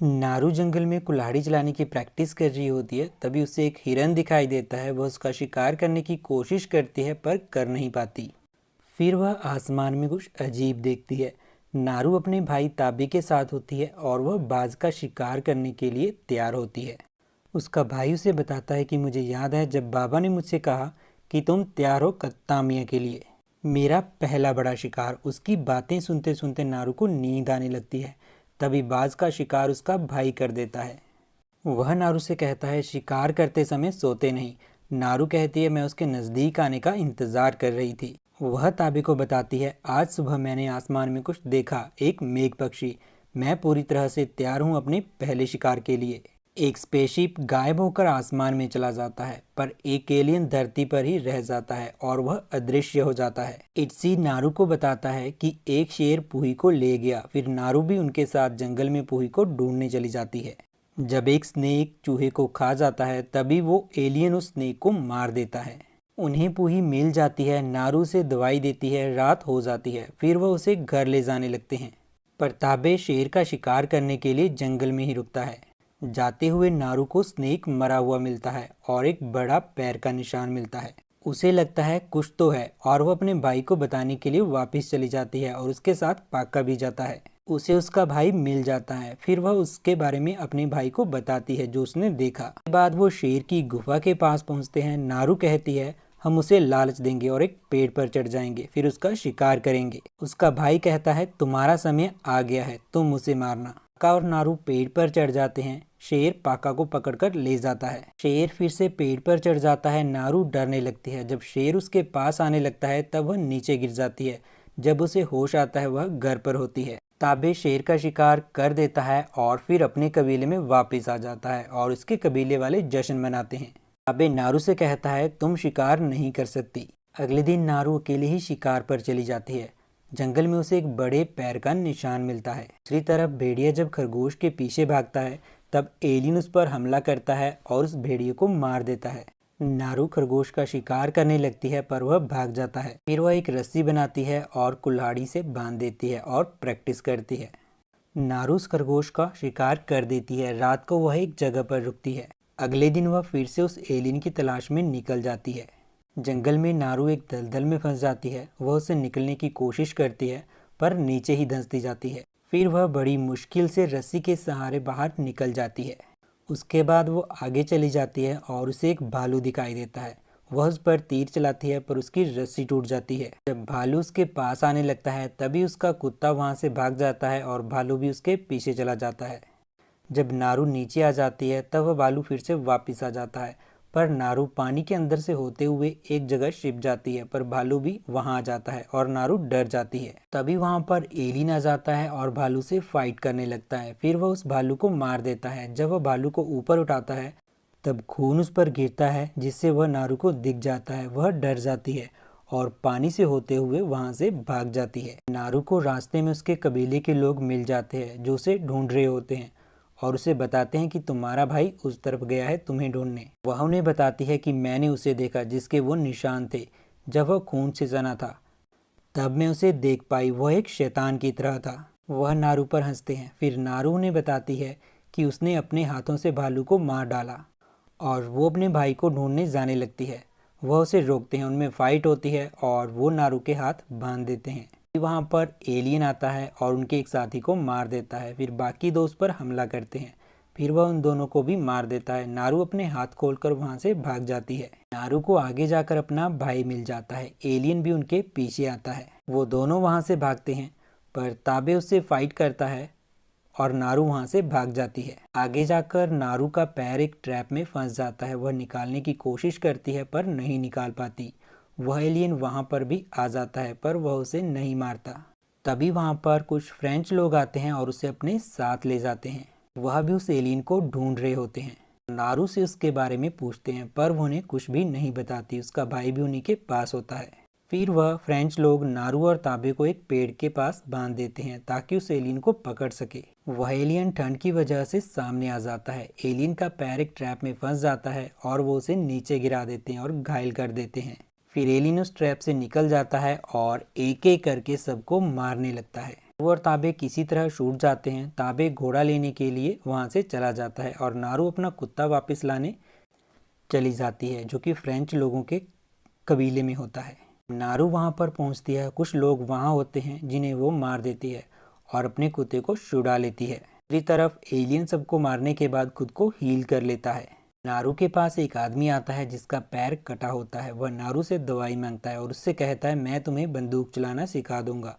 नारू जंगल में कुल्हाड़ी चलाने की प्रैक्टिस कर रही होती है, तभी उसे एक हिरन दिखाई देता है। वह उसका शिकार करने की कोशिश करती है पर कर नहीं पाती। फिर वह आसमान में कुछ अजीब देखती है। नारू अपने भाई ताबे के साथ होती है और वह बाज का शिकार करने के लिए तैयार होती है। उसका भाई उसे बताता है कि मुझे याद है जब बाबा ने मुझसे कहा कि तुम तैयार हो कत्तामिया के लिए, मेरा पहला बड़ा शिकार। उसकी बातें सुनते सुनते नारू को नींद आने लगती है। तभी बाज का शिकार उसका भाई कर देता है। वह नारू से कहता है शिकार करते समय सोते नहीं। नारू कहती है मैं उसके नज़दीक आने का इंतज़ार कर रही थी। वह ताबे को बताती है आज सुबह मैंने आसमान में कुछ देखा, एक मेघ पक्षी। मैं पूरी तरह से तैयार हूँ अपने पहले शिकार के लिए। एक स्पेसशिप गायब होकर आसमान में चला जाता है, पर एक एलियन धरती पर ही रह जाता है और वह अदृश्य हो जाता है। इट्सी नारू को बताता है कि एक शेर पूही को ले गया। फिर नारू भी उनके साथ जंगल में पूही को ढूंढने चली जाती है। जब एक स्नेक चूहे को खा जाता है तभी वो एलियन उस स्नेक को मार देता है। उन्हें पूही मिल जाती है। नारू से दवाई देती है। रात हो जाती है। फिर वह उसे घर ले जाने लगते हैं, पर ताबे शेर का शिकार करने के लिए जंगल में ही रुकता है। जाते हुए नारू को स्नेक मरा हुआ मिलता है और एक बड़ा पैर का निशान मिलता है। उसे लगता है कुछ तो है और वह अपने भाई को बताने के लिए वापस चली जाती है और उसके साथ पाका भी जाता है। उसे उसका भाई मिल जाता है। फिर वह उसके बारे में अपने भाई को बताती है जो उसने देखा। उसके बाद वो शेर की गुफा के पास पहुंचते हैं। नारू कहती है हम उसे लालच देंगे और एक पेड़ पर चढ़ जाएंगे, फिर उसका शिकार करेंगे। उसका भाई कहता है तुम्हारा समय आ गया है, तुम उसे मारना। पाका और नारू पेड़ पर चढ़ जाते हैं। शेर पाका को पकड़कर ले जाता है। शेर फिर से पेड़ पर चढ़ जाता है। नारू डरने लगती है। जब शेर उसके पास आने लगता है तब वह नीचे गिर जाती है। जब उसे होश आता है वह घर पर होती है। ताबे शेर का शिकार कर देता है और फिर अपने कबीले में वापस आ जाता है और उसके कबीले वाले जश्न मनाते हैं। ताबे नारू से कहता है तुम शिकार नहीं कर सकती। अगले दिन नारू अकेले ही शिकार पर चली जाती है। जंगल में उसे एक बड़े पैर का निशान मिलता है। दूसरी तरफ भेड़िया जब खरगोश के पीछे भागता है तब एलियन उस पर हमला करता है और उस भेड़िए को मार देता है। नारू खरगोश का शिकार करने लगती है पर वह भाग जाता है। फिर वह एक रस्सी बनाती है और कुल्हाड़ी से बांध देती है और प्रैक्टिस करती है। नारू उस खरगोश का शिकार कर देती है। रात को वह एक जगह पर रुकती है। अगले दिन वह फिर से उस एलियन की तलाश में निकल जाती है। जंगल में नारू एक दलदल में फंस जाती है। वह उससे निकलने की कोशिश करती है पर नीचे ही धंसती जाती है। फिर वह बड़ी मुश्किल से रस्सी के सहारे बाहर निकल जाती है। उसके बाद वो आगे चली जाती है और उसे एक भालू दिखाई देता है। वह उस पर तीर चलाती है पर उसकी रस्सी टूट जाती है। जब भालू उसके पास आने लगता है तभी उसका कुत्ता वहां से भाग जाता है और भालू भी उसके पीछे चला जाता है। जब नारू नीचे आ जाती है तब वह भालू फिर से वापस आ जाता है, पर नारू पानी के अंदर से होते हुए एक जगह छिप जाती है। पर भालू भी वहां आ जाता है और नारू डर जाती है। तभी वहां पर एलियन आ जाता है और भालू से फाइट करने लगता है। फिर वह उस भालू को मार देता है। जब वह भालू को ऊपर उठाता है तब खून उस पर गिरता है जिससे वह नारू को दिख जाता है। वह डर जाती है और पानी से होते हुए वहां से भाग जाती है। नारू को रास्ते में उसके कबीले के लोग मिल जाते हैं जो उसे ढूंढ रहे होते हैं और उसे बताते हैं कि तुम्हारा भाई उस तरफ गया है तुम्हें ढूंढने। वह उन्हें बताती है कि मैंने उसे देखा जिसके वो निशान थे जब वह खून से सना था, तब मैं उसे देख पाई। वह एक शैतान की तरह था। वह नारू पर हंसते हैं। फिर नारू उन्हें बताती है कि उसने अपने हाथों से भालू को मार डाला और वो अपने भाई को ढूंढने जाने लगती है। वह उसे रोकते हैं। उनमें फाइट होती है और वो नारू के हाथ बांध देते हैं। वहां पर एलियन आता है और उनके एक साथी को मार देता है। फिर बाकी दोस्त पर हमला करते हैं। फिर वह उन दोनों को भी मार देता है। नारू अपने हाथ खोलकर वहां से भाग जाती है। नारू को आगे जाकर अपना भाई मिल जाता है। एलियन भी उनके पीछे आता है। वो दोनों वहां से भागते हैं पर ताबे उससे फाइट करता है और नारू वहां से भाग जाती है। आगे जाकर नारू का पैर एक ट्रैप में फंस जाता है। वह निकालने की कोशिश करती है पर नहीं निकाल पाती। वह एलियन वहां पर भी आ जाता है पर वह उसे नहीं मारता। तभी वहां पर कुछ फ्रेंच लोग आते हैं और उसे अपने साथ ले जाते हैं। वह भी उस एलियन को ढूंढ रहे होते हैं। नारू से उसके बारे में पूछते हैं पर वो उन्हें कुछ भी नहीं बताती। उसका भाई भी उन्हीं के पास होता है। फिर वह फ्रेंच लोग नारू और ताबे को एक पेड़ के पास बांध देते हैं ताकि उस एलियन को पकड़ सके। वह एलियन ठंड की वजह से सामने आ जाता है। एलियन का पैर एक ट्रैप में फंस जाता है और वो उसे नीचे गिरा देते हैं और घायल कर देते हैं। फिर एलियन उस ट्रैप से निकल जाता है और एक एक करके सबको मारने लगता है। और ताबे किसी तरह छूट जाते हैं। ताबे घोड़ा लेने के लिए वहाँ से चला जाता है और नारू अपना कुत्ता वापस लाने चली जाती है, जो कि फ्रेंच लोगों के कबीले में होता है। नारू वहाँ पर पहुँचती है। कुछ लोग वहाँ होते हैं जिन्हें वो मार देती है और अपने कुत्ते को छुड़ा लेती है। दूसरी तरफ एलियन सबको मारने के बाद खुद को हील कर लेता है। नारू के पास एक आदमी आता है जिसका पैर कटा होता है। वह नारू से दवाई मांगता है और उससे कहता है, मैं तुम्हें बंदूक चलाना सिखा दूंगा।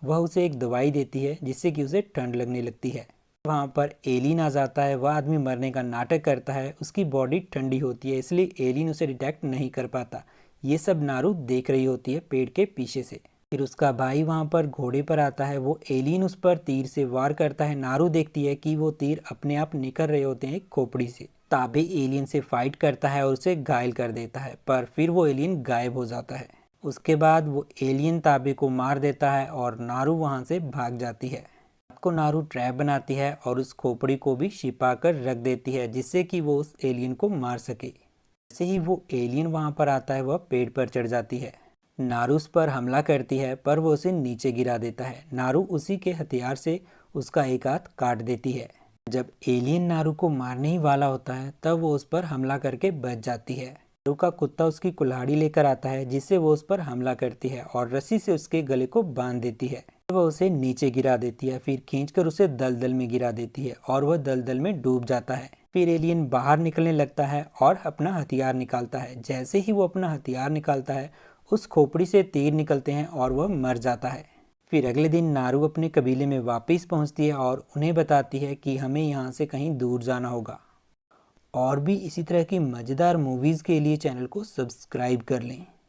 वह उसे एक दवाई देती है जिससे कि उसे ठंड लगने लगती है। वहाँ पर एलियन आ जाता है। वह आदमी मरने का नाटक करता है। उसकी बॉडी ठंडी होती है, इसलिए एलियन उसे डिटेक्ट नहीं कर पाता। ये सब नारू देख रही होती है पेड़ के पीछे से। फिर उसका भाई वहाँ पर घोड़े पर आता है। वो एलियन उस पर तीर से वार करता है। नारू देखती है कि वो तीर अपने आप निकल रहे होते हैं खोपड़ी से। ताबे एलियन से फाइट करता है और उसे घायल कर देता है, पर फिर वो एलियन गायब हो जाता है। उसके बाद वो एलियन ताबे को मार देता है और नारू वहाँ से भाग जाती है। रात को नारू ट्रैप बनाती है और उस खोपड़ी को भी छिपा कर रख देती है, जिससे कि वो उस एलियन को मार सके। जैसे ही वो एलियन वहाँ पर आता है, वह पेड़ पर चढ़ जाती है। नारू उस पर हमला करती है, पर वो उसे नीचे गिरा देता है। नारू उसी के हथियार से उसका एक हाथ काट देती है। जब एलियन नारू को मारने ही वाला होता है, तब वो उस पर हमला करके बच जाती है। नारू का कुत्ता उसकी कुल्हाड़ी लेकर आता है, जिससे वो उस पर हमला करती है और रस्सी से उसके गले को बांध देती है। वह उसे नीचे गिरा देती है, फिर खींचकर उसे दलदल में गिरा देती है और वह दलदल में डूब जाता है। फिर एलियन बाहर निकलने लगता है और अपना हथियार निकालता है। जैसे ही वो अपना हथियार निकालता है, उस खोपड़ी से तीर निकलते हैं और वह मर जाता है। फिर अगले दिन नारू अपने कबीले में वापस पहुंचती है और उन्हें बताती है कि हमें यहाँ से कहीं दूर जाना होगा। और भी इसी तरह की मज़ेदार मूवीज़ के लिए चैनल को सब्सक्राइब कर लें।